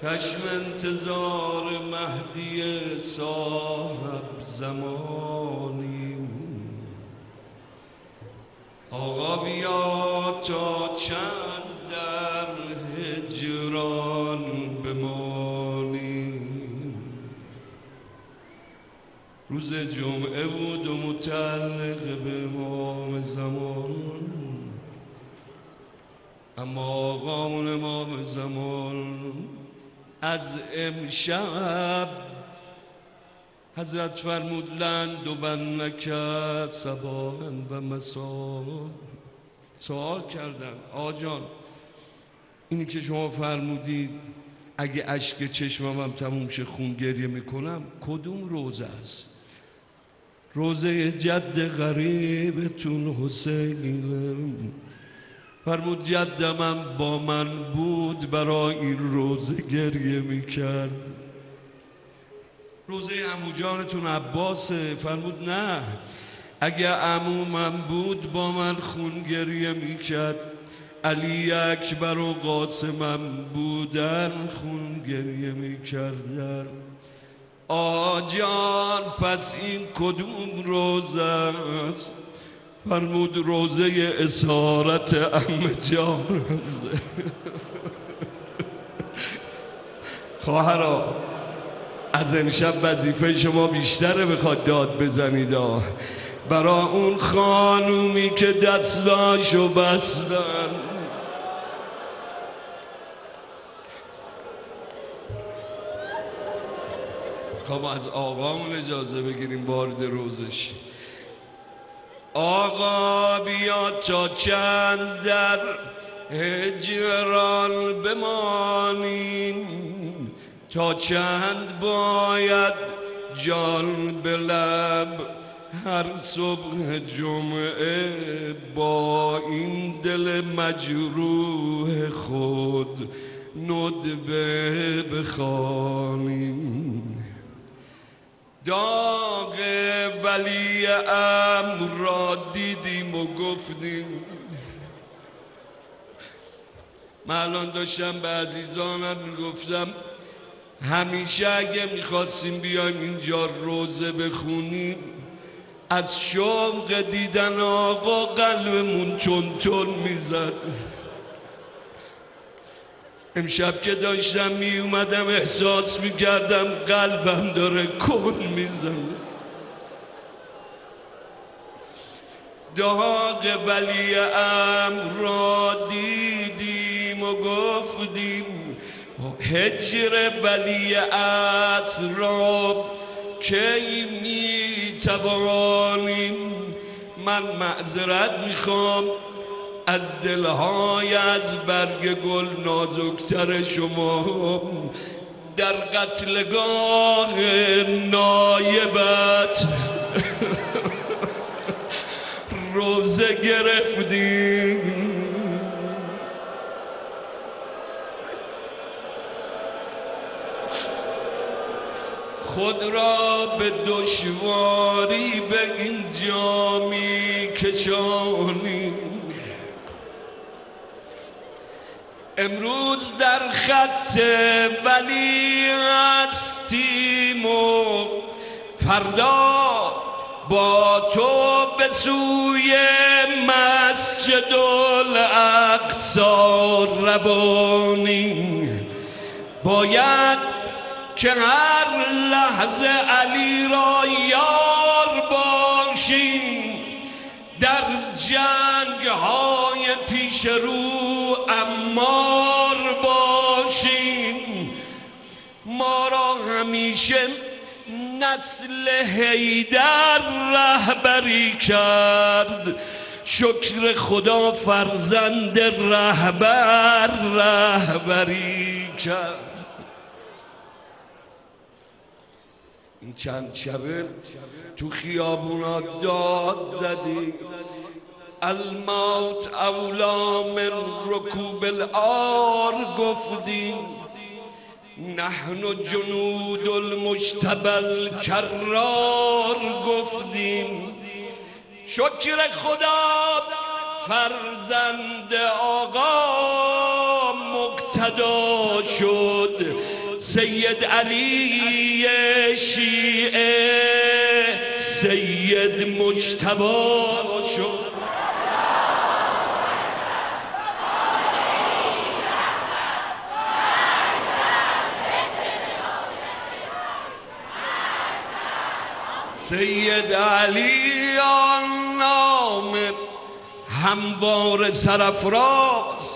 چشم انتظار مهدی صاحب زمانی. آقا بیا تا چند در هجران بمانی. روز جمعه بود و متعلق به امام زمان، اما آقامون امام زمان از امشب حضرت فرمود لند و بن نکرد صباحا و مسا. سوال کردن آقا جان اینی که شما فرمودید اگه اشک چشمم هم تموم شه خون گریه میکنم کدوم روزه است؟ روزه جد غریبتون حسین. فرمود جدمم با من بود برای این روزه گریه میکرد. روزه عمو جانتون عباسه. فرمود نه، اگه عمومم بود با من خون گریه میکرد. علی اکبر و قاسمم بودن خون گریه میکردن. آجان پس این کدوم روزه است؟ فرمود روزه اسارت عمه جان. خواهرا از امشب وظیفه شما بیشتره بخواد داد بزنید برا اون خانومی که دستاشو بستن. خب از آقامون اجازه بگیریم وارد روزش. آقا بیا تا چند در هجران بمانیم، تا چند باید جان به لب هر صبح جمعه با این دل مجروح خود ندبه بخوانیم. داغ ولی امر را دیدیم و گفتیم. من الان داشتم به عزیزانم میگفتم همیشه اگه میخواستیم بیایم اینجا روزه بخونیم از شوق دیدن آقا قلبمون چون میزد. امشب که داشتم می اومدم احساس میکردم قلبم داره کن میزنه. داغ ولی امر را دیدیم و گفتیم هجر ولی عصر را کی میتوانیم. من معذرت میخوام از دلهای از برگ گل نازکتر شما در قتلگاه نایبت روزه گرفتیم. خود را به دشواری به اینجا می کشانیم. امروز در خط ولی هستیم و فردا با تو به سوی مسجد الاقصی روانیم. باید که هر لحظه علی را یار باشیم، در جنگ های پیش رو امار باشیم. ما را همیشه نسل حیدر رهبری کرد، شکر خدا فرزند رهبری کرد. این چند شبه تو خیابونا داد زدی الموت اولا من رکوب العار گفتیم. نحن جنود المجتبی الکرار گفتیم. شکر خدا فرزند آقا مقتدا شد، سید علی شیعه سید مجتبی شد. سید علی آن نام هموار سرافراز،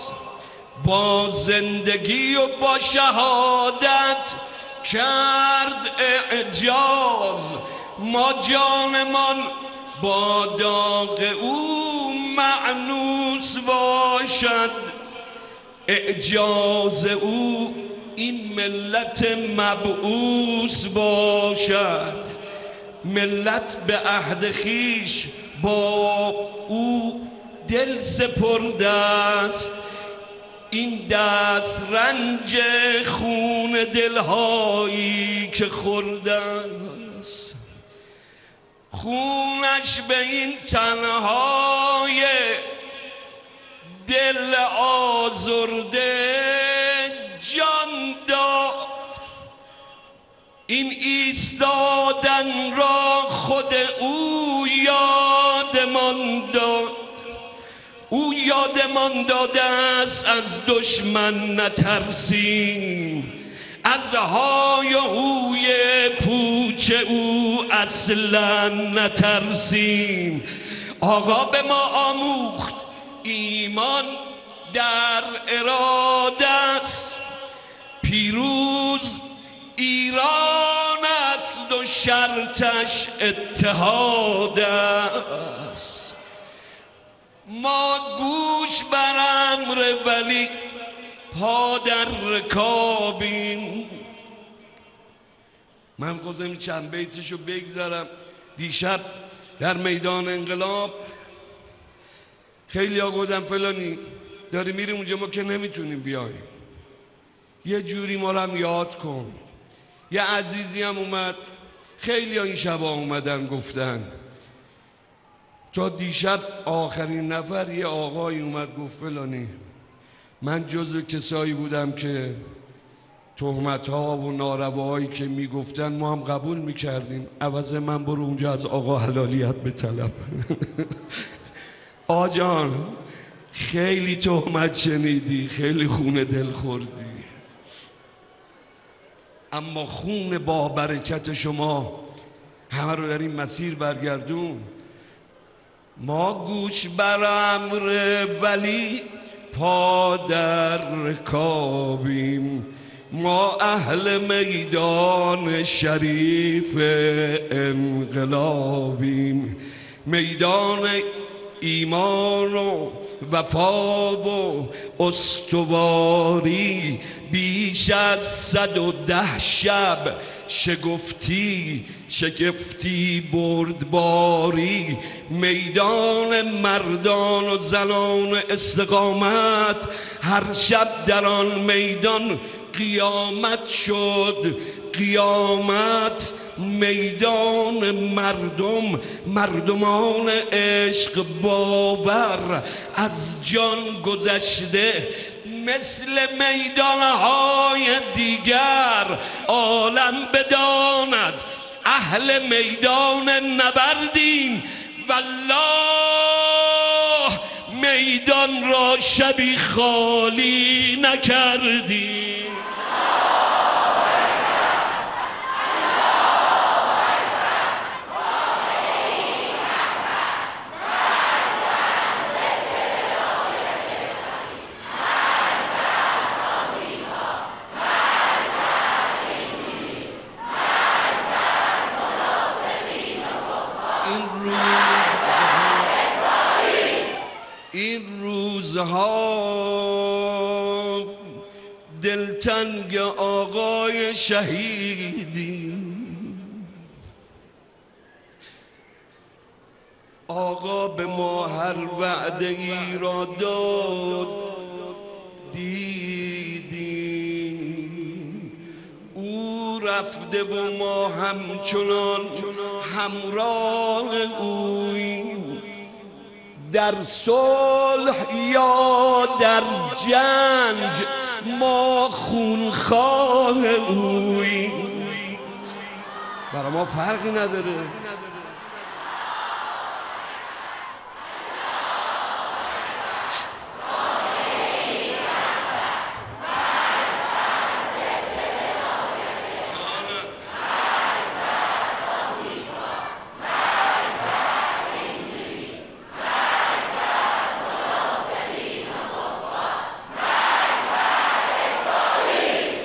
با زندگی و با شهادت کرد اعجاز. ما جانمان با داغ او مأنوس باشد، اعجاز او این ملت مبعوث باشد. ملت به عهد خویش با او دل سپرده است، این دست رنج خون دلهایی که خورده است. خونش به این تنهای دل آزرده جان داد. این ایستادن را خود او یادمان داد. او یادمان داده است از دشمن نترسیم، از های و هوی پوچ او اصلا نترسیم. آقا به ما آموخت ایمان در اراده است، پیروز ایران است و شرطش اتحاد است. ما گوش بر امر ولی پا در رکابیم. من خواستم چند بیتشو بگذارم. دیشب در میدان انقلاب خیلی ها گفتن فلانی داری میریم اونجا، ما که نمیتونیم بیاییم، یه جوری ما رو هم یاد کن. یه عزیزی هم اومد، خیلی ها این شبا اومدن گفتن. تا دیشب آخرین نفر یه آقایی اومد گفت فلانی من جزو کسایی بودم که تهمت ها و نارواهایی که میگفتن ما هم قبول میکردیم، عوض من برو اونجا از آقا حلالیت بطلب. آجان خیلی تهمت شنیدی، خیلی خون دل خوردی، اما خون با برکت شما همه رو در این مسیر برگردون. ما گوش بر امر ولی پا در رکابیم، ما اهل میدان شریف انقلابیم. میدان ایمان و وفا و استواری، بیش از 110 شب شگفتی بردباری. میدان مردان و زنان استقامت، هر شب در آن میدان قیامت شد قیامت. میدان مردمان عشق باور از جان گذشته، مثل میدانهای دیگر عالم بداند اهل میدان نبردیم. والله میدان را شبی خالی نکردیم. این روزها دلتنگ آقای شهیدی، آقا به ما هر وعده ای را داد دیدیم. او رفته و ما همچنان همراه اوییم، در صلح یا در جنگ ما خونخواه اوی، برای ما فرقی نداره.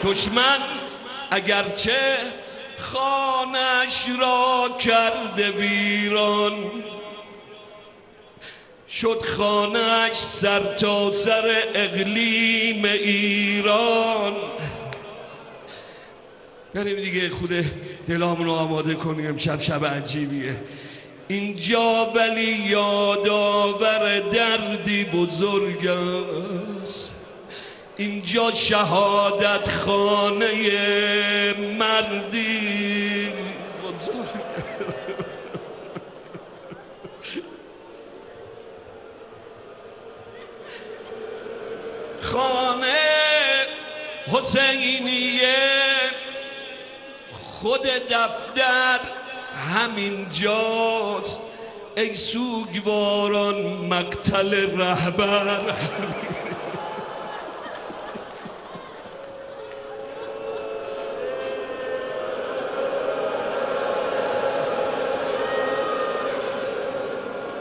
دشمن اگرچه خانش را کرده ویران، شد خانش سر تا سر اقلیم ایران. بریم دیگه، خود دلامونو آماده کنیم، امشب شب عجیبیه اینجا، ولی یادآور دردی بزرگ است. اینجا شهادت خانه مردی بزرگ. خانه حسینیه، خود دفتر همین جاست. ای سوگواران مقتل رهبر.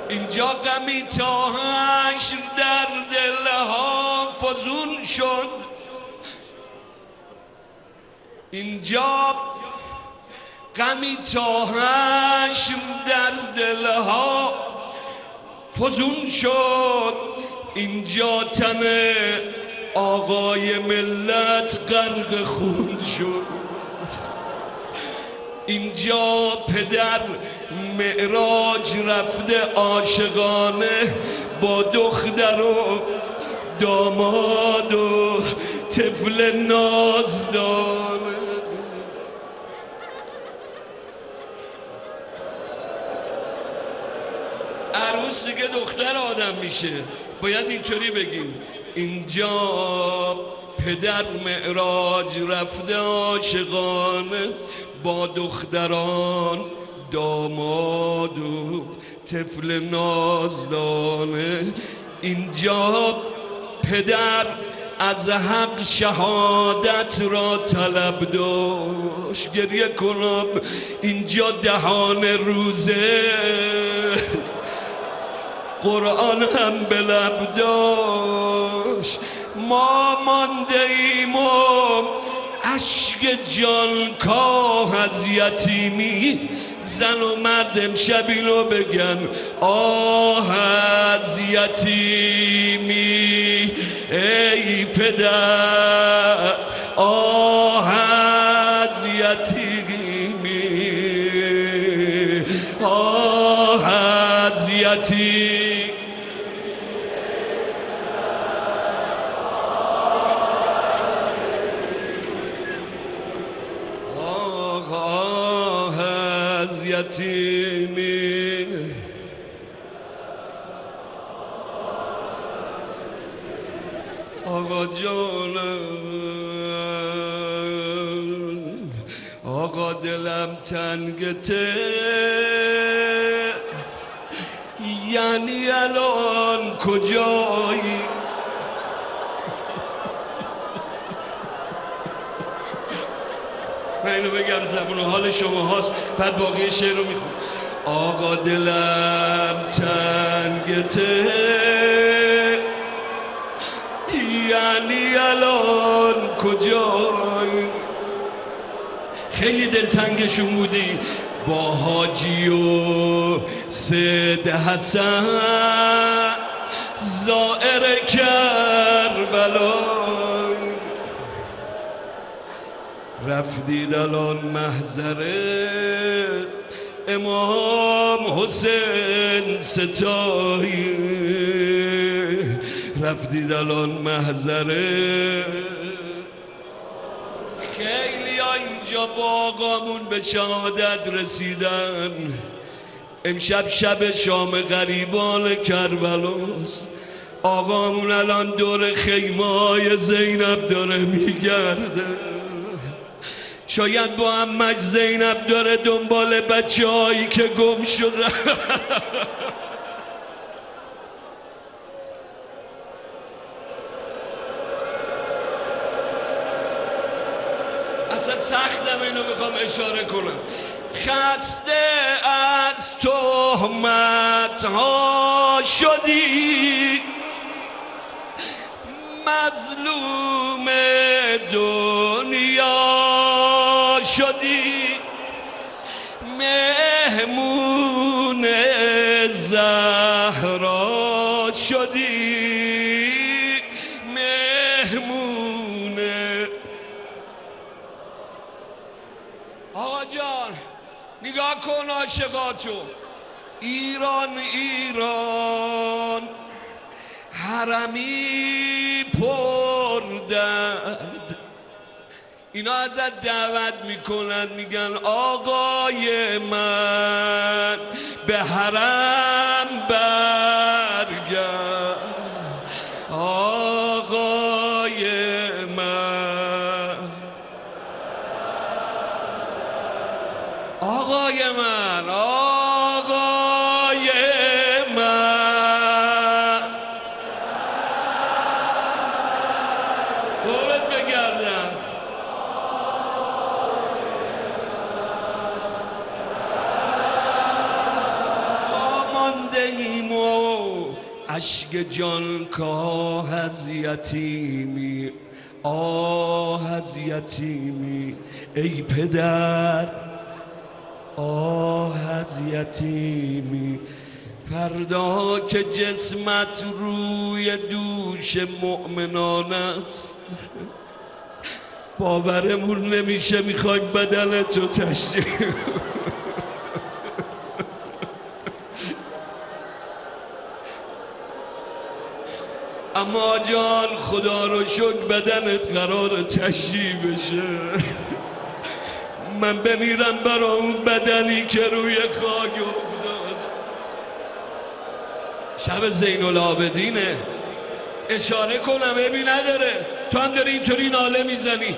اینجا غمی تا حشر در دلها فزون شد. اینجا غمی تا حشر در دلها فزون شد. اینجا تن آقای ملت غرق خون شد. اینجا پدر معراج رفته عاشقانه با دختر و داماد و طفل نازدانه. عروس دیگه دختر آدم میشه، باید اینطوری بگیم. اینجا پدر معراج رفته عاشقانه با دختران داماد و طفل نازدانه. اینجا پدر از حق شهادت را طلب داشت. گریه کنم اینجا دهان روزه، قرآن هم به لب داشت. ما مانده ایم و اشک جانکاه از یتیمی. زن و مرد امشب اینو بگن آه از یتیمی. ای پدر آه از یتیمی، آه از یتیمی. یتیمی آقا جانم، آقا دلم تنگته، یعنی الان کجایی؟ من اینو بگم زبون حال شما هاست، بعد باقی شعر رو میخونم. آقا دلم تنگته، یعنی الان کجایی؟ خیلی دلتنگشون بودی با حاجی و سید حسن زائر کربلا. رفتید الان محضر امام حسین ستایی. رفتید الان محضر. خیلی ها اینجا با آقامون به شهادت رسیدن. امشب شب شام غریبان کربلاست. آقامون الان دور خیمه‌های زینب داره میگرده، شاید با عمش زینب داره دنبال بچه‌هایی که گم شده. اصلا سختم اینو میخوام اشاره کنم. خسته از تهمت ها شدی، مظلوم دنیا شدی، مهمون زهرا شدی، مهمون. آقا جان نگاه کن عاشقاتو، ایران ایران حرمی پر درد. اینا ازت دعوت میکنن، میگن آقای من به حرم برگرد، آقای من، آقای من، آقای من. دورت بگردم. ما مانده ایم و اشک جان کاه از یتیمی، آه از یتیمی ای پدر، آه از یتیمی. فردا که جسمت روی دوش مؤمنان است، باورمون نمیشه میخوایم بدن تو تشریح. اما جان خدا رو شکر بدنت قرار تشریح بشه. من بمیرم برا اون بدنی که روی خاک افتاد. شب زین العابدینه، اشاره کنم عیبی نداره، تو هم داری اینطوری ناله میزنی.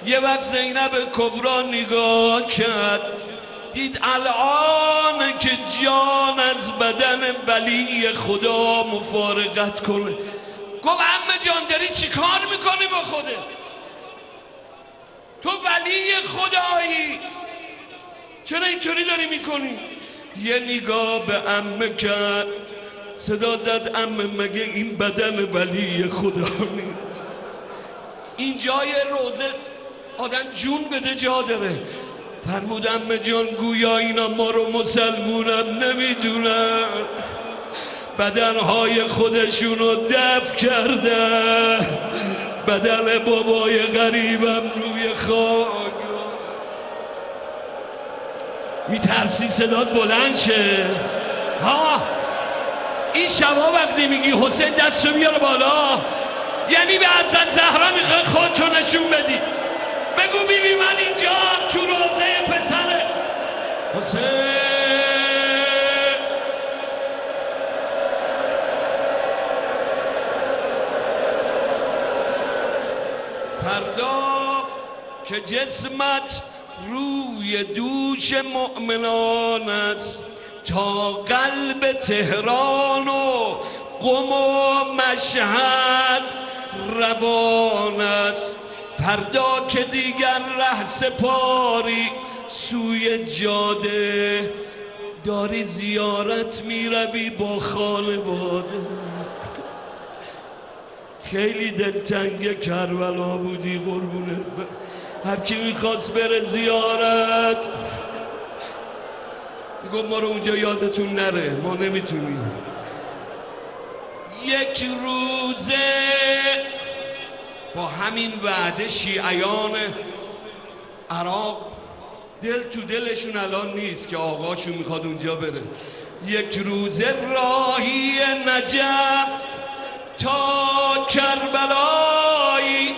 یه وقت زینب کبرا نگاه کرد، دید الان که جان از بدن ولی خدا مفارقت کنه. گفت عمه جان داری چی کار میکنی با خودت؟ تو ولی خدایی، چرا اینطوری داری میکنی؟ یه نگاه به عمه کرد، صدا زد عمه مگه این بدن ولی خدا نیست؟ این جای روزه آدم جون بده جا داره. فرمود عمه جان گویا اینا ما رو مسلمونم نمیدونن، بدنهای خودشونو دفن کرده، بدن بابای غریبم روی خاک. میترسی صدات بلند شه؟ ها این شبا وقتی میگی حسین دستو بیار بالا، یعنی به حضرت زهرا میخوای خودتو نشون بدی. بگو بیبی من اینجا تو روزه پسره حسین. فردا که جسمت روی دوش مؤمنان است، تا قلب تهران و قم و مشهد روان است. فردا که دیگر ره سپاری سوی جاده، داری زیارت میروی با خانواده. خیلی دلتنگ کربلا بودی قربونت. هر کی میخواست بره زیارت میگم ما رو اونجا یادتون نره، ما نمیتونیم. یک روزه با همین وعده شیعیان عراق دل تو دلشون الان نیست که آقاشون میخواد اونجا بره. یک روزه راهی نجف تا کربلایی،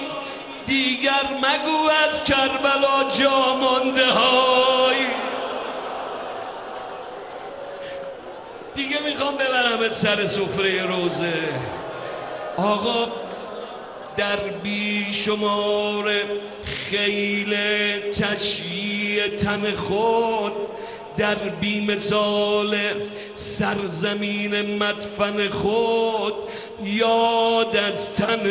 دیگر مگو از کربلا جا مانده های. دیگه میخوام ببرمت سر سفره روزه. آقا در بیشمار خیل تشییع تن خود، در بیمثال سرزمین مدفن خود، یاد از تن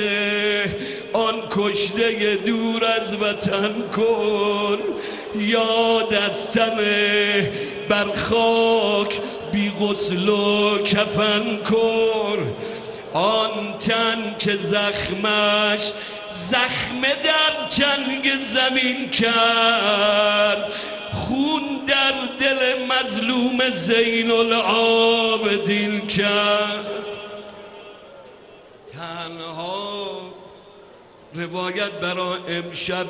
آن کشته دور از وطن کن. یاد از تن بر خاک بی غسل و کفن کن. آن تن که زخمش زخم در چنگ زمین کرد، خون در دل مظلوم زین العابدین کرد. تنها روایت برای امشب،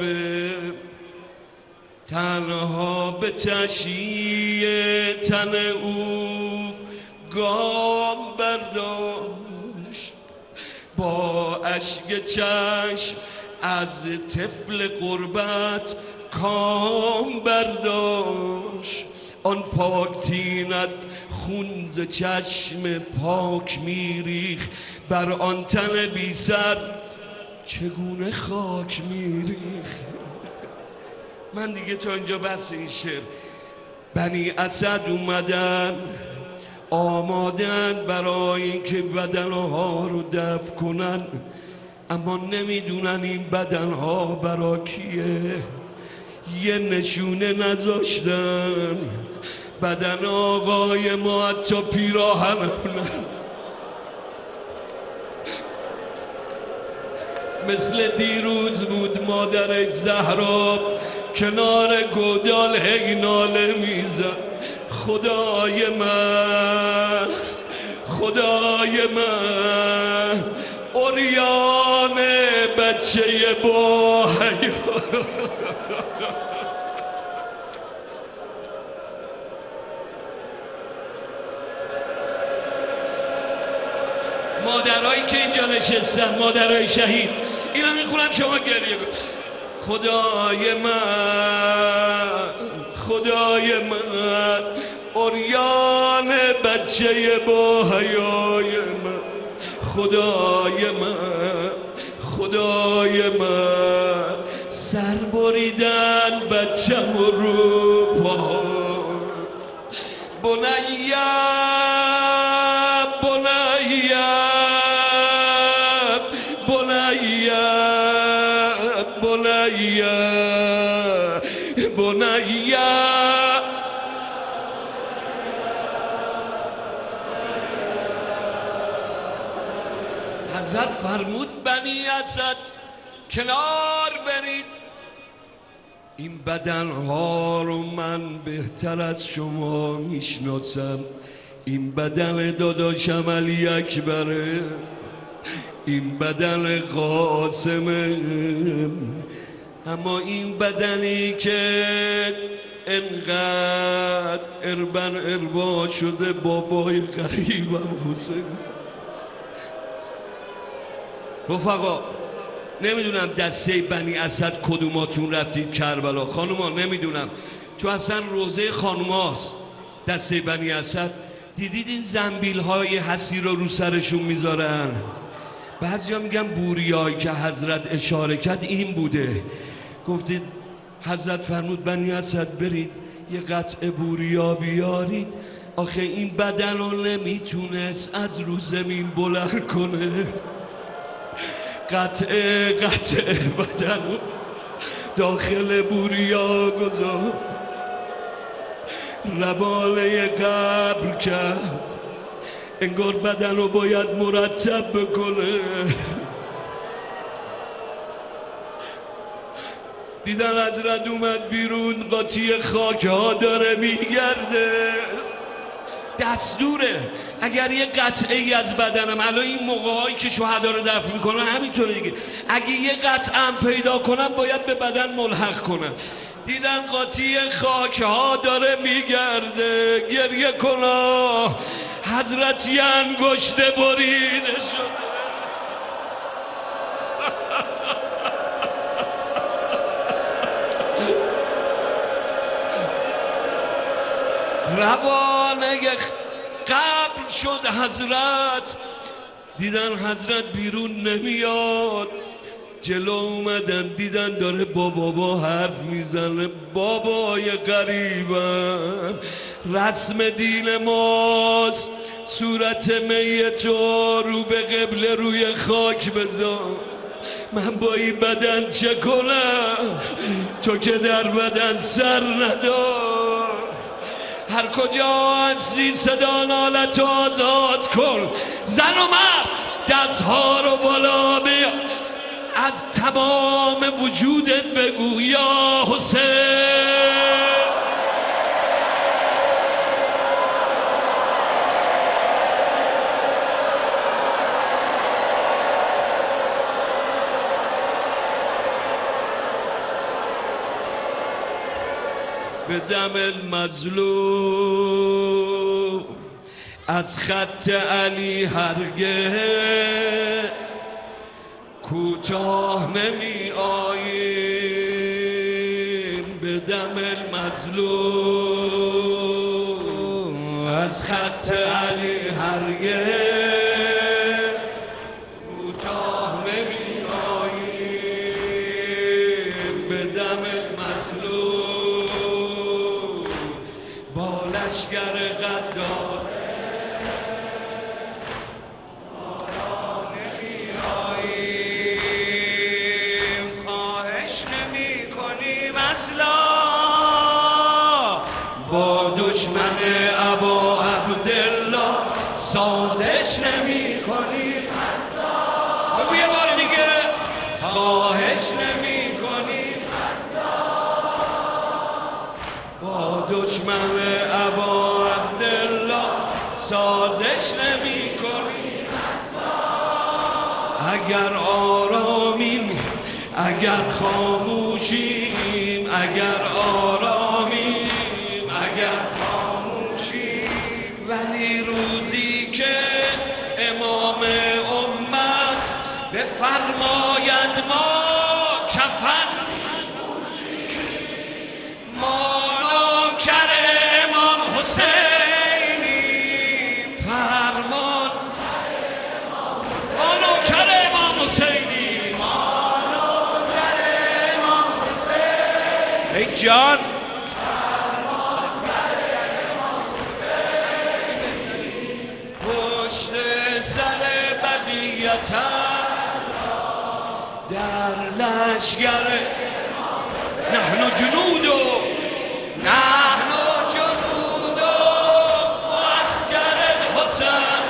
تنها به تشییع تن او گام برداشت، با اشک چشم از طفل غربت کام برداشت. آن پاک تینت خون ز چشم پاک میریخ، بر آن تن بی سر چگونه خاک میریخ. من دیگه تا اینجا بس این شعر. بنی اسد اومدن آمادن برای اینکه بدنها رو دفن کنن، اما نمیدونن این بدنها برا کیه. یه نشونه نذاشتن، بدن آقای ما حتی پیراهن مثل دیروز بود مادرش زهرا کنار گودال هی ناله میزد. خدای من، خدای من، عریان بچه با حیا. مادرهایی که اینجا نشستن، مادرهای شهید، اینا میخونم شما گریه کن. خدای من، خدای من، عریان بچه با حیای من. خدای من، خدای من، سر بریدن بچم رو پا. بنیم، بنیم، بنیم، بنیم، بنیم. حضرت فرمود بنی اسد کنار برید، این بدنها رو من بهتر از شما میشناسم. این بدن داداشم علی اکبره، این بدن قاسمه، اما این بدنی که انقدر اربن اربا شده بابای غریبم حسین. رفقا نمیدونم دسته بنی اسد کدوماتون رفتید کربلا. خانوما نمیدونم، تو اصلا روزه خانوماست دسته بنی اسد. دیدید این زنبیل های حسی رو سرشون میذارن؟ بعضی ها میگن بوریایی که حضرت اشاره کرد این بوده. گفتید حضرت فرمود بنی اسد برید یه قطع بوریا بیارید. آخه این بدن رو نمیتونست از رو زمین بلند کنه. قطع بدن رو داخل بوریا گذار، رباله قبر کرد. انگار بدن رو باید مرتب بکنه. دیدن حضرت اومد بیرون، قاطی خاک ها داره میگرده. دستوره اگر یه قطعه ای از بدنم، الان این موقع هایی که شهدا رو دفن میکنن همینطوره دیگه، اگه یه قطعه پیدا کنم باید به بدن ملحق کنم. دیدن قاطی خاک ها داره میگرده، گریه کنا حضرت یه انگشته بریده شده. روانه قبر شد حضرت. دیدن حضرت بیرون نمیاد، جلو اومدن دیدن داره با بابا حرف میزنه. بابای غریبم، رسم دین ماست صورت میت رو به قبله روی خاک بذار. من با این بدن چه کنم؟ تو که در بدن سر ندار. هر کجا هستی صدا نالت رو آزاد کن. زن و مرد دستها رو بالا بیا، از تمام وجودت بگو یا حسین. به دم المظلوم از خط علی هرگز کوتاه نمی آییم. به دم المظلوم از خط علی هرگز کوتاه نمی آییم. به دم المظلوم با لشگر غدار با دشمن ابا عبدالله سازش نمی کنیم اصلا. بگو یه بار دیگه، خواهش نمی کنیم اصلا. با دشمن ابا عبدالله سازش نمی کنیم اصلا. اگر آرامیم اگر خاموشیم، اگر آرامیم اگر خاموشی، ولی روزی که امام امت بفرماید ما کفن ما نوکر امام حسینی، فرمان ما نوکر امام حسینی، ما نوکر امام حسینی. ای جان سر بقیتم در لشگر نحن جنود معسکر الحسین.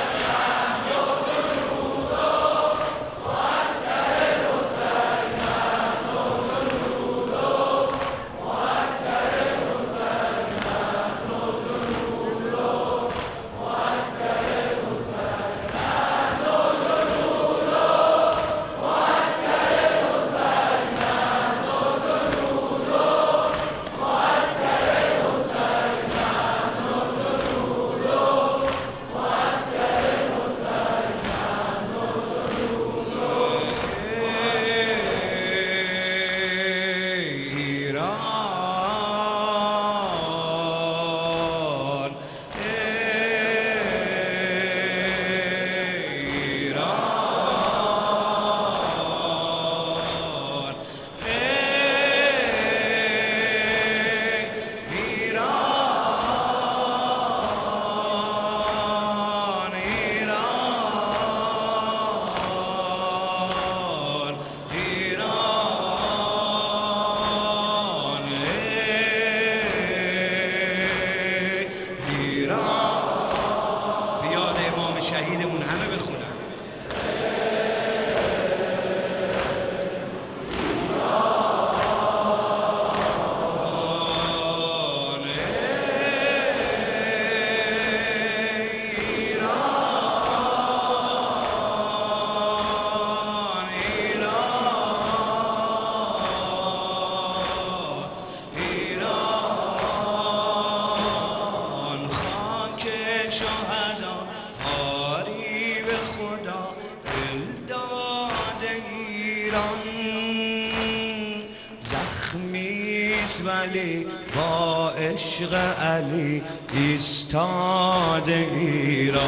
ولی با عشق علی ایستاد ایران.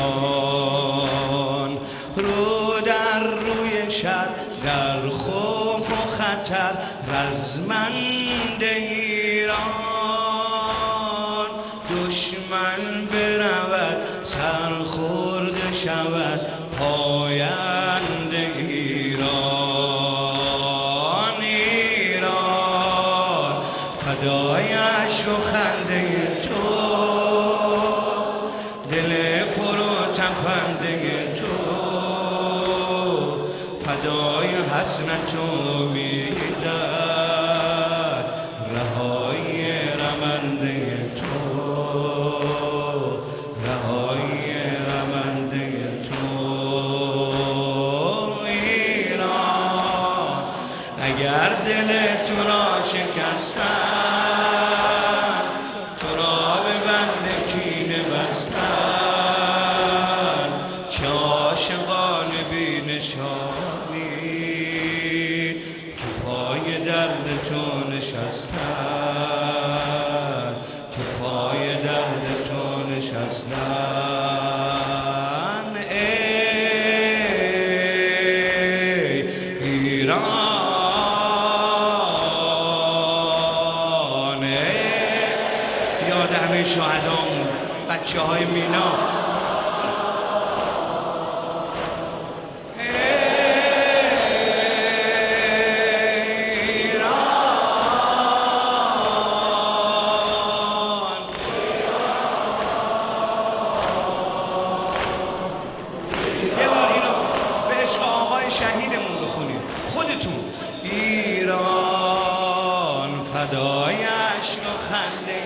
رو در روی شر در خوف و خطر رزمند ایران دشمن برود سرخورده شود پاینده ایران ایران فدای اشک و خنده تو دل پر و تپنده تو فدای حسرت و امیدت رهایی رمنده تو رهایی رمنده تو ایران اگر دل تو را شکستن تو را به بند کینه بستن چه عاشقان بی نشانی که پای درد تو نشستن که پای درد تو نشستن ای ایران یاد همه شهدامون بچه های مینا شهیدمون بخونید خودتون ایران فدای اشک و خنده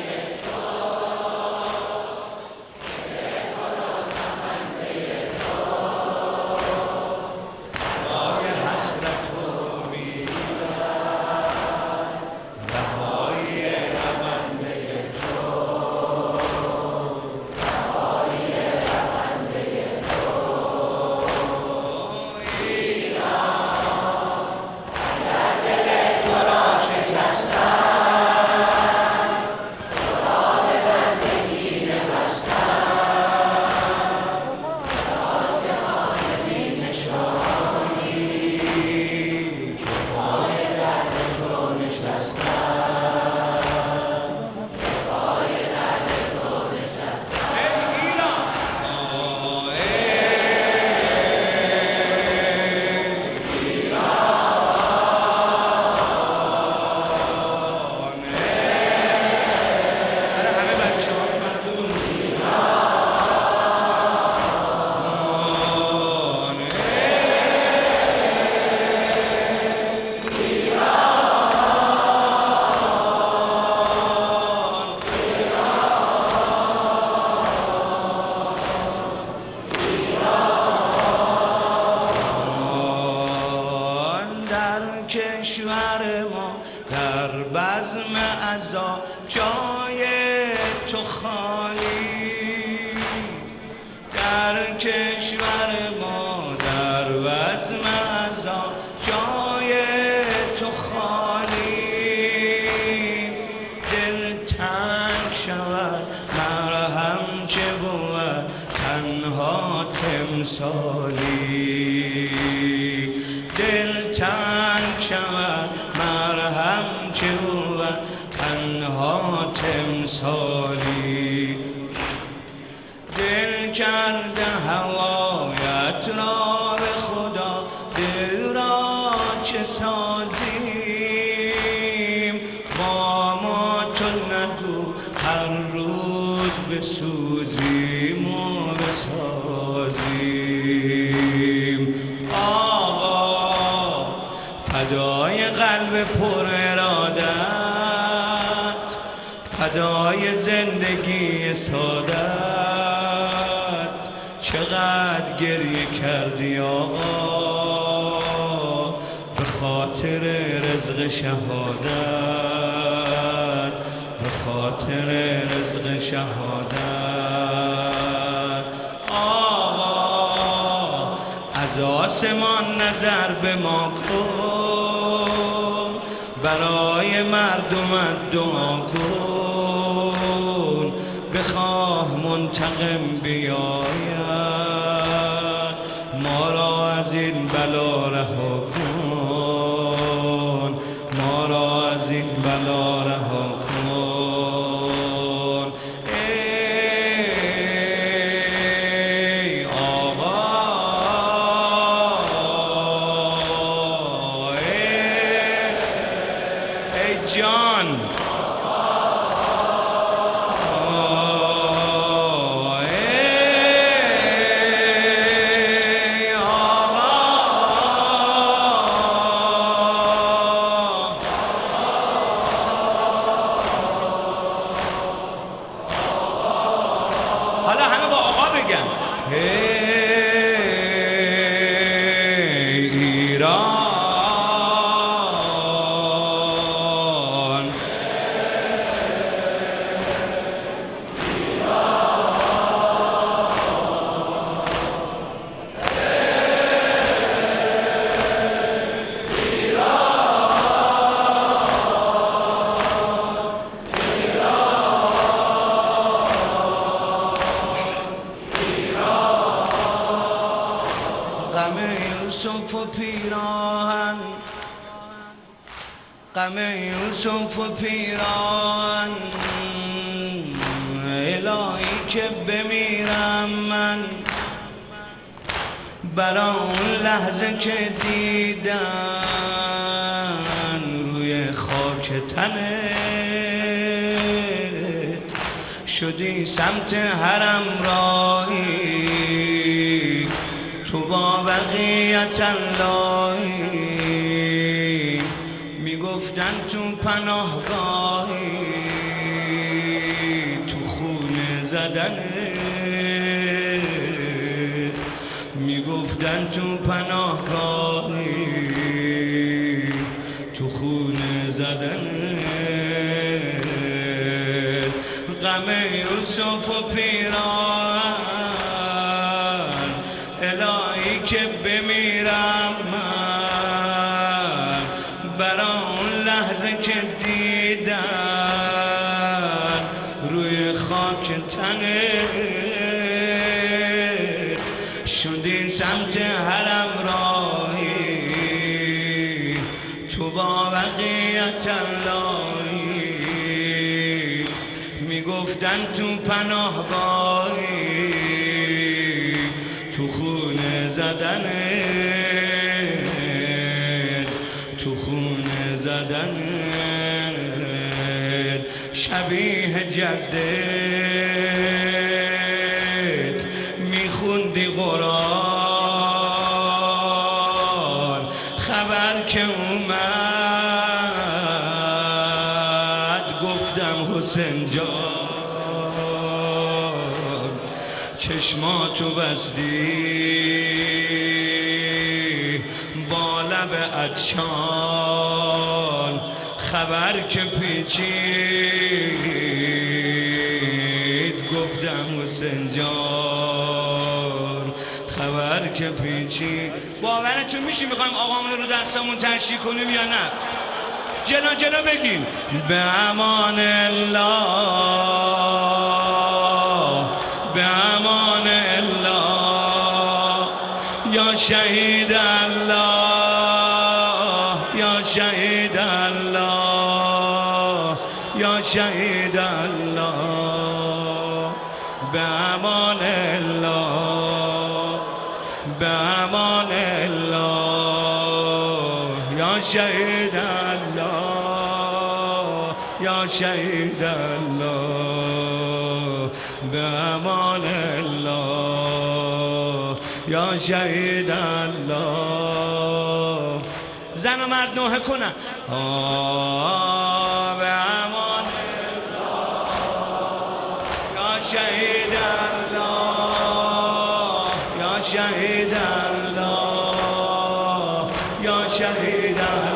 فدای حسرت و امیدت رهایی رمنده تو رهایی رمنده تو کشور ما در بزم عزا جای تو خالی در کشور ما در بزم عزا جای تو خالی دل تنگ شود مرهم چه بود تنها تمثالی دل تنگ شود مرهم چه بود تنها تمثالی دل کرده هوایت را به خدا دل را چه سازیم با ما تو نگو هر روز بسوزیم و بسازیم فدای قلب پر ارادت فدای زندگی سادت چقدر گریه کردی آقا به خاطر رزق شهادت به خاطر رزق شهادت آقا از آسمان نظر به ما کن برای مردمت دعا کن بخواه منتقم بیاید ما را کن، ما را از این بلا رها کن. ای آقا، ای جان، حالا همه با آقا بگن. ایران، غم یوسف و پیراهن، غم یوسف و پیراهن، الهی که بمیرم من برا اون لحظه که دیدن روی خاک تنه شدی سمت حرم راهی، تو با بقیت اللهی میگفتن تو پناهگاهی، تو خونه زدنه میگفتن تو پناهگاهی، تو خونه زدنه. غم یوسف و پیراهن، الهی که بمیرم من برا اون لحظه که دیدن روی خاک تنه شدی سمت حرم راهی، تو با بقیت اللهی میگفتن تو پناهگاهی، تو خونه زدنه، تو خونه زدنه. شبیه جدت میخوندی قرآن، خبر که اومد گفتم حسین جان چشماتو بستی با لب عطشان، خبر که پیچید گفتم حسین جان، خبر که پیچید. باورتون میشه میخوایم آقامون رو دستمون تشریح کنیم یا نه؟ جلو جلو بگیم به امان الله، به امان الله، یا شهید الله، یا شهید الله، یا شهید الله. به امان الله، به امان الله، یا شهید الله، یا شهید الله. به امان الله، یا شهید الله. زن و مرد نوحه کنن. به امان الله، یا شهید الله، یا شهید الله، یا شهید الله.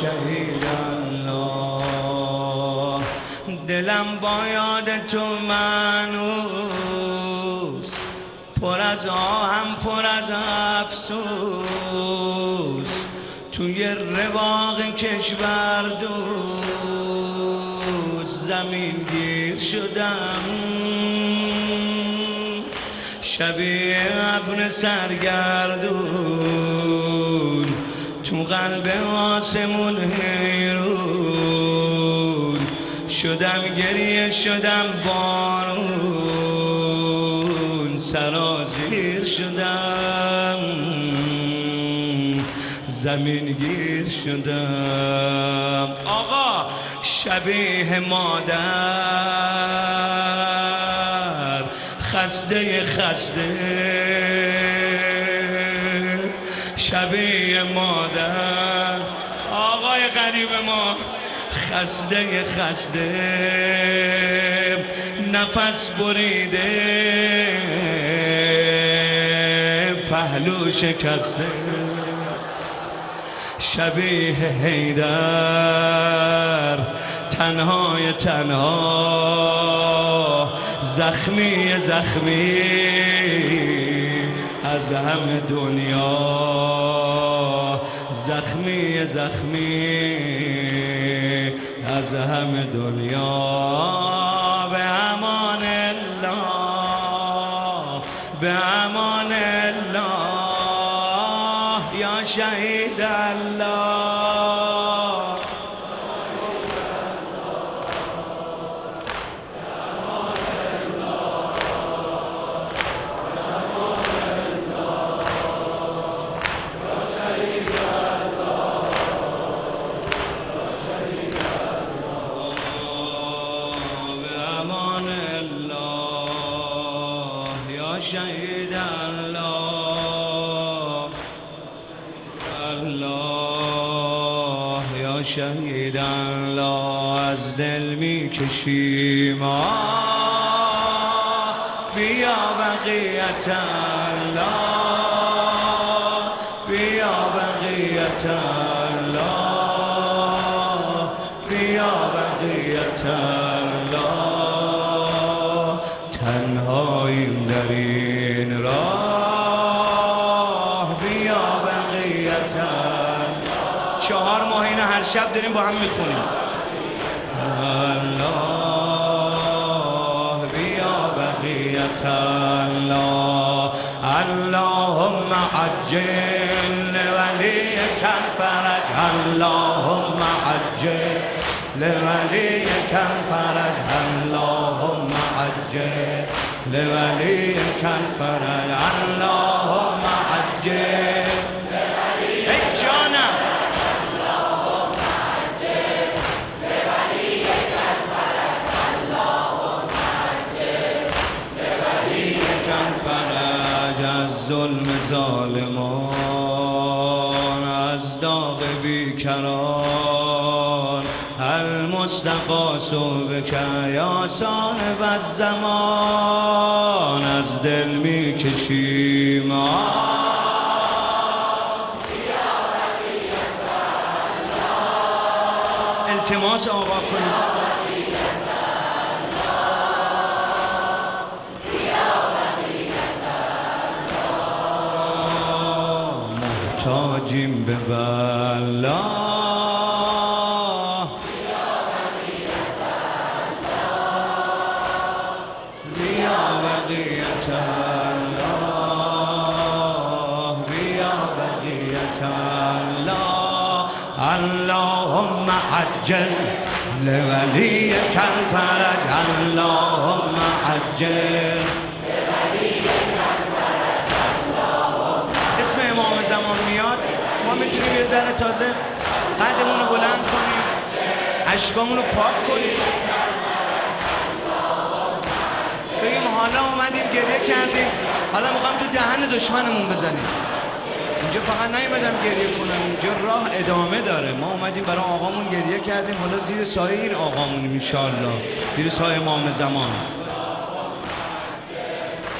شهید الله. دلم با یاد تو منوس، پر از آهم پر از افسوس. توی رواق کشور دوست زمین گیر شدم، شبیه ابر سرگردون تو قلب آسمون حیرون شدم، گریه شدم بارون سرازیر شدم، زمین گیر شدم. آقا شبیه مادر خسته شبیه مادر، آقای غریب ما خسته نفس بریده پهلو شکسته، شبیه حیدر تنها زخمی از همه دنیا، زخمی از همه دنیا. به امان الله، به امان الله یا شهید الله. شهید الله، الله یا شهید الله. از دل میکشیم بیا بقیت الله، بیا بقیت الله، بیا بقیت الله. تنهاییم در این راه، بیا بقیت الله. 4 ماه اینو هر شب داریم با هم میخونیم. الله بیا بقیت الله. اللهم عجل لولیک الفرج، اللهم عجل لولیک الفرج، اللهم عجل لولیک الفرج، اللهم عجل. ای جانم اللهم عجل لولیک الفرج، اللهم عجل لولیک الفرج. از ظلم ظالمان، از داغ بیکران، المستغاث بک یا صاحب الزمان. از دل میکشیم التماس آقا کنید. محتاجیم به والله، بیا بقیت الله، بیا بقیت الله. اللهم عجل لولیک الفرج، اللهم عجل. اسم امام زمان میاد، ما میتونیم یه ذره تازه قدمون رو بلند کنیم، اشکامون رو پاک کنیم، بگیم حالا اومدیم گریه کردیم، حالا میخوام تو دهن دشمنمون بزنیم. اینجا فقط نیومدم گریه کنم، اینجا راه ادامه داره. ما اومدیم برای آقامون گریه کردیم، حالا زیر سایه این آقامونیم انشالله، زیر سایه امام زمان.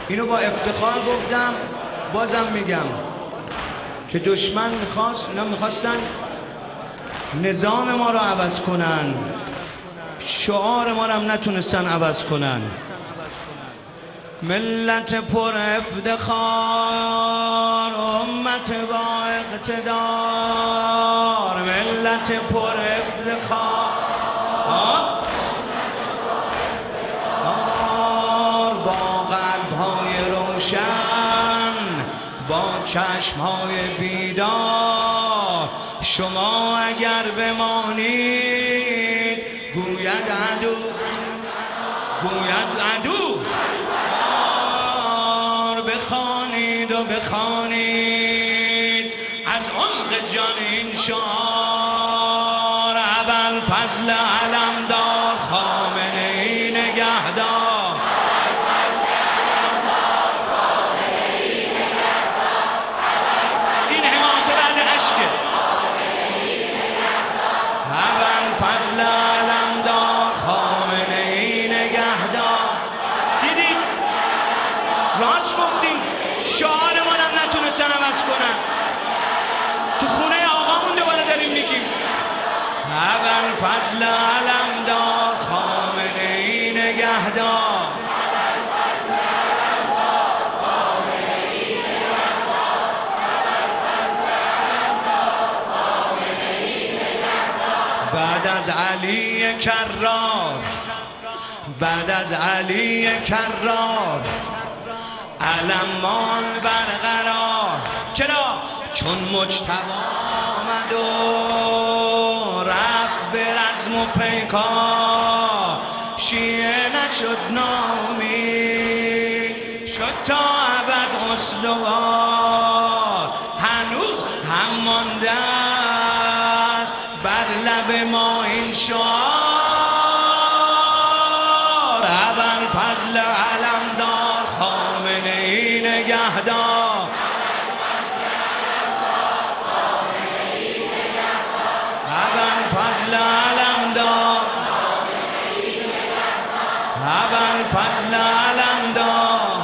اینو با افتخار گفتم، بازم میگم که دشمن میخواستن نظام ما رو عوض کنن، شعار ما رو هم نتونستن عوض کنن. ملت پر افتخار، امت با اقتدار، ملت پر افتخار، با قلب‌های روشن، با چشم‌های بیدار. شما اگر بمانید گوید عدو، گوید عدو، بخوانید و بخوانید از عمق جان این شعار. ابوالفضل علمدار، خامنه‌ای نگهدار. این حماسه بعد اشکه. ابوالفضل علمدار، خامنه‌ای نگهدار. دیدید؟ راست گفتیم، شعارمان هم نتونستن عوض کنن. تو خونه آقامون دوباره داریم میگیم ابوالفضل علمدار، خامنه‌ای نگهدار. بعد از علی کرار، بعد از علی کرار، علمان برقرار. چرا؟ چون مجتبی آمد و رفت به رزم و پیکار، شیعه نشد ناامید، شد تا ابد استوار. هنوز هم مانده است بر لب ما این شعار. ابوالفضل علمدار، خامنه‌ای نگهدار. ابوالفضل علمدار، ابوالفضل علمدار،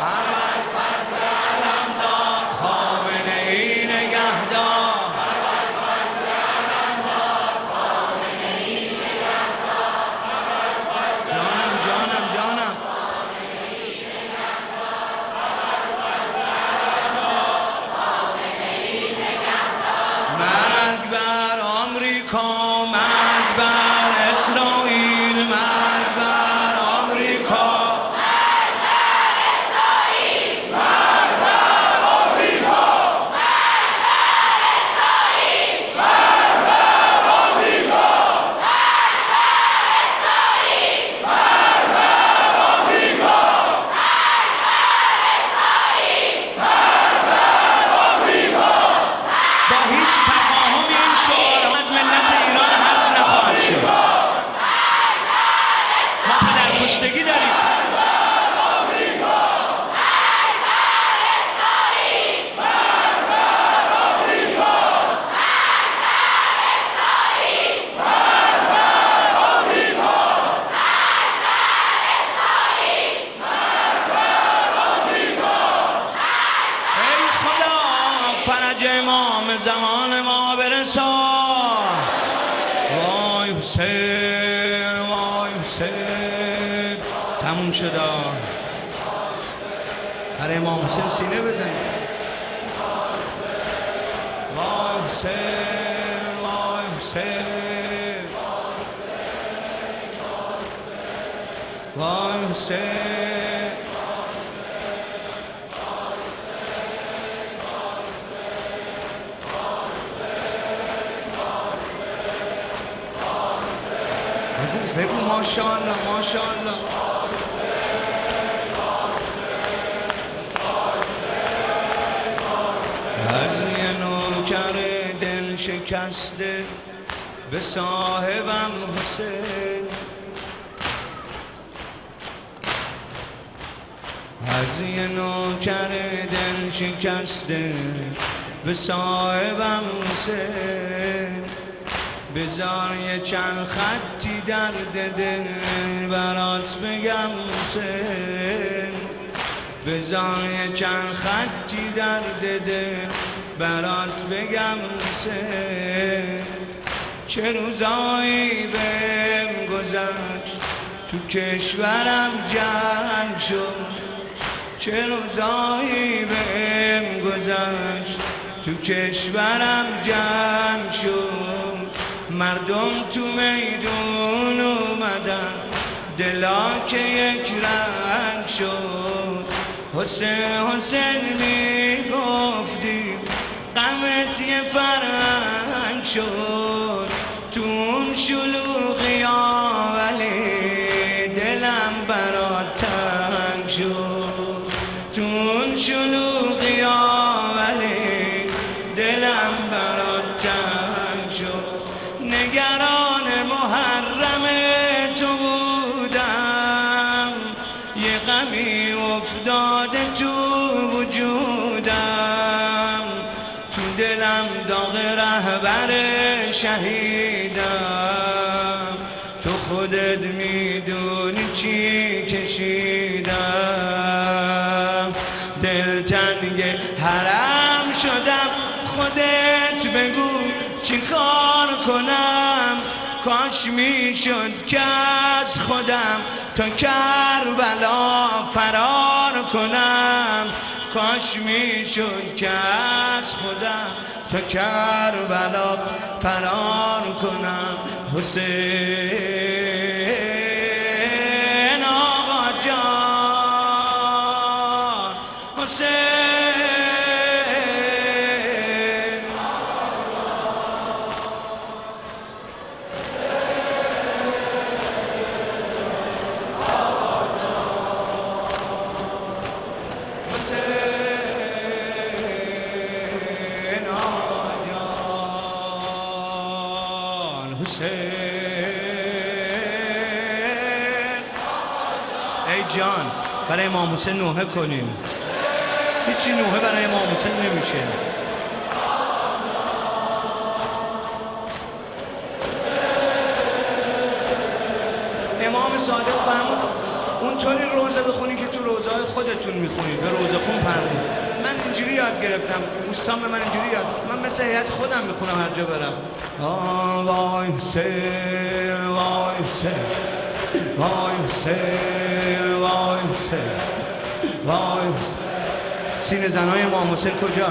ابوالفضل علمدار، خامنه‌ای نگهدار. جانم جانم جانم. مرگ بر آمریکا، مرگ بر اسرائیل، مرگ بر آمریکا، مرگ بر اسرائیل، مرگ بر آمریکا، مرگ بر اسرائیل، مرگ بر آمریکا، مرگ بر اسرائیل، مرگ بر آمریکا، مرگ بر اسرائیل، مرگ بر آمریکا. با هیچ تفاهمی این شعارها از ملت ایران حذف نخواهد شد. ما پدرکشتگی داریم. ای خدا فرج امام زمان ما برسان. وای حسین، وای حسین. تموم شد. برای امام حسین سینه بزنید. وای حسین، وای حسین، وای حسین. بگو ماشاءالله، ماشاءالله. از یه نوکر دل شکسته به صاحبم حسین، از یه نوکر دل شکسته به صاحبم حسین. بذار یه چند خطی درد دل برات بگم حسین، بذار یه چند خطی درد دل برات بگم حسین. چه روزایی بهم گذشت تو کشورم جنگ شد، چه روزایی بهم گذشت. تو کشورم جنگ شد، مردم تو میدون اومدن، دلا که یک رنگ شد. حسین حسین میگفتی غمت یه فرهنگ شد. تو اون شلوغیا ولی دلم برات تنگ شد. تو اون شلوغیا ولی دلم برات تنگ شد. نگران محرم تو بودم، یه غمی افتاده تو وجودم. تو دلم داغ رهبر شهیدم، تو خودت میدونی چی کشیدم. دلتنگ حرم شدم، خودت بگو چی کار کنم. کاش میشد که از خودم تا کربلا فرار کنم. کاش میشد که از خودم تا کربلا فرار کنم. حسین آقا جان، حسین ای جان، برای امام حسین نوحه کنیم. هیچی نوحه برای امام حسین نمیشه. امام صادق فرمود اونطوری روزه بخونی که تو روزه‌های خودتون میخونید. به روزه خون فرمود. من اینجوری یاد گرفتم، دوستان به من اینجوری یاد، من مثل هیئت خودم میخونم هر جا برم. وای حسین وای حسین وای حسین وای حسین وای حسین. سینه زنای امام حسین کجا؟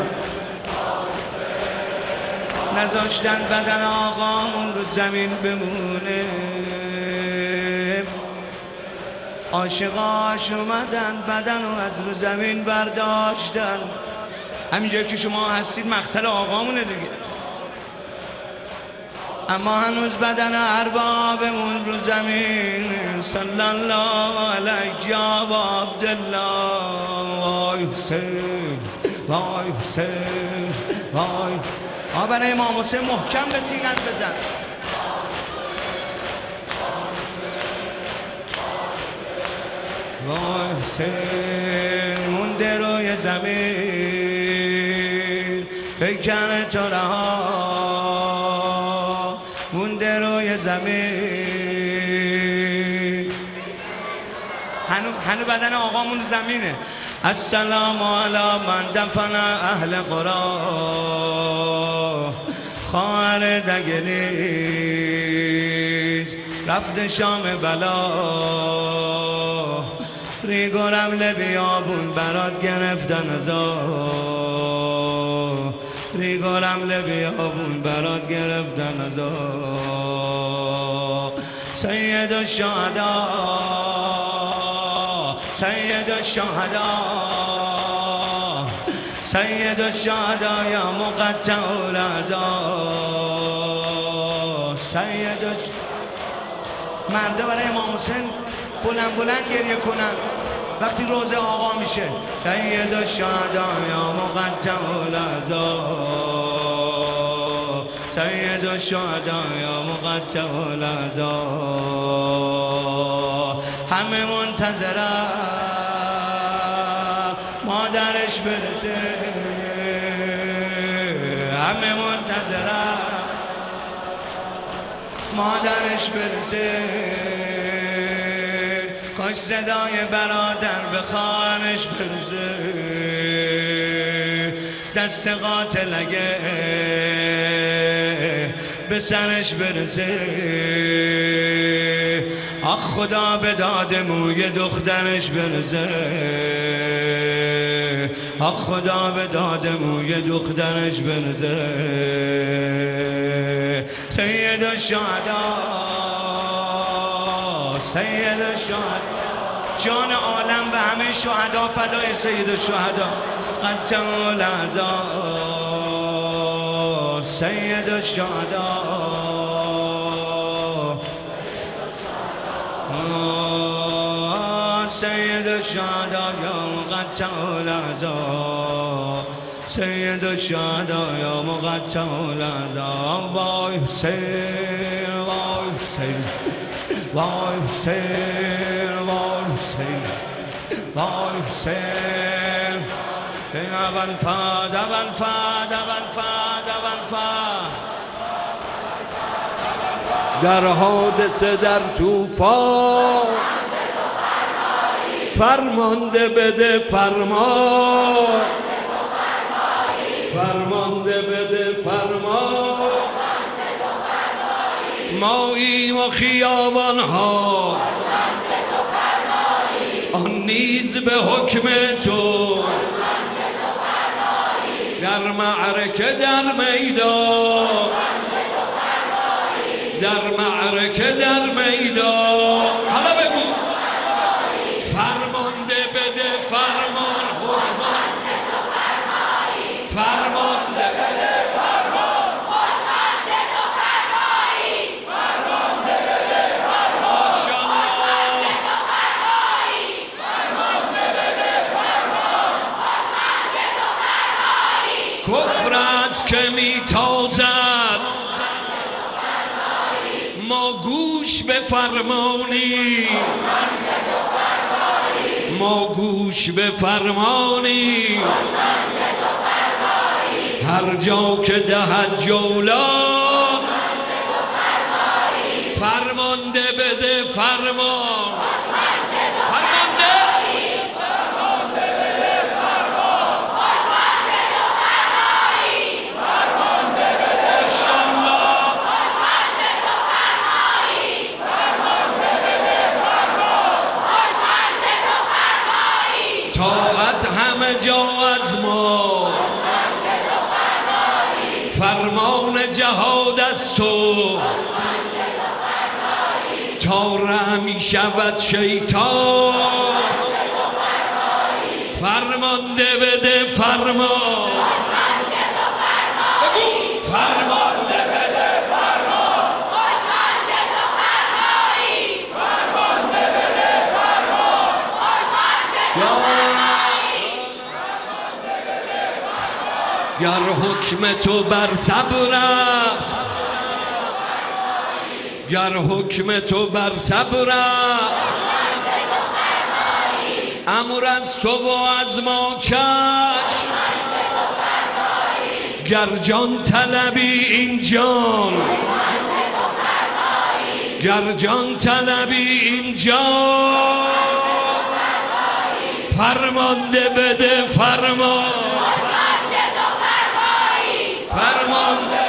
نذاشتن بدن آقامون رو زمین بمونه. عاشقاش اومدن بدن رو از رو زمین برداشتن. همینجایی که شما هستید مقتل آقامونه دیگه. اما هنوز بدن اربابمون رو زمین. صلی الله علیه جاب عبدالله. وای حسین وای حسین وای. برای امام حسین محکم به سینت بزن. وای حسین مونده روی زمین، پیکر تو رها مونده روی زمین. هنو بدن آقامون زمینه. السلام علی من دفن اهل قرا، خواهر دگلیز رفت شام بلا. ریگورم لبیابون برات گرفتن ازا، ریگورم لبیابون برات گرفتن ازا. سید الشهدا سید الشهدا سید الشهدا یا مقطع الاعضا. سید مرده برای امام حسین بلند بلند گریه کنن وقتی روزه آقا میشه. سید الشهدا یا مقطع الاعضا، سید الشهدا یا مقطع الاعضا. همه منتظرم مادرش برسه، همه منتظرم مادرش برسه. کاش صدای برادر به خانش برسه. دست قاتل اگه به سرش برسه. آخ خدا به داد موی دخترش برسه، آخ خدا به داد موی دخترش برسه. سید الشهدا، سید الشهدا، جان عالم و همه شهدا فدای سید الشهدا قطع الأعضاء. سید الشهدا، سید الشهدا یا مقطع الأعضاء، سید الشهدا یا مقطع الأعضاء. وای حسین، وای حسین، وای حسین، وای حسین، وای حسین. اول فاز، اول فاز، اول فاز، اول فاز. در حادثه در طوفان فرمانده بده فرمان، فرمانده بده فرمان. ماییم و خیابان ها آن نیز به حکم تو، در معرکه در میدان، در معرکه در میدان. حالا بگو فرمانده بده فرمان، حکمان فرمانده بده فرمان، حکمان چه تو فرمایی، فرمانده بده فرمان. ماشاءالله چه تو فرمایی، فرمانده بده فرمان، حکمان چه تو فرمایی. کفر است که میتازد ما گوش بفرمانی، ما گوش بفرمانی. هر جا که دهد جولان فرمانده بده فرمان، فرمانده فرمانده بده فرمان، فرمانده بده ماشاءالله. طاعت همه جا از ما، فرمان جهاد از تو. تا رمی شود شیطان فرمانده بده فرمان، بگو فرمانده بده فرمان، فرمانده بده فرمان. گر حکم تو بر صبر است، گر حکم تو بر صبر است، امر از تو و از ما چشم. گر جان طلبی این جان، گر جان طلبی این جان، فرمانده بده فرمان، فرمانده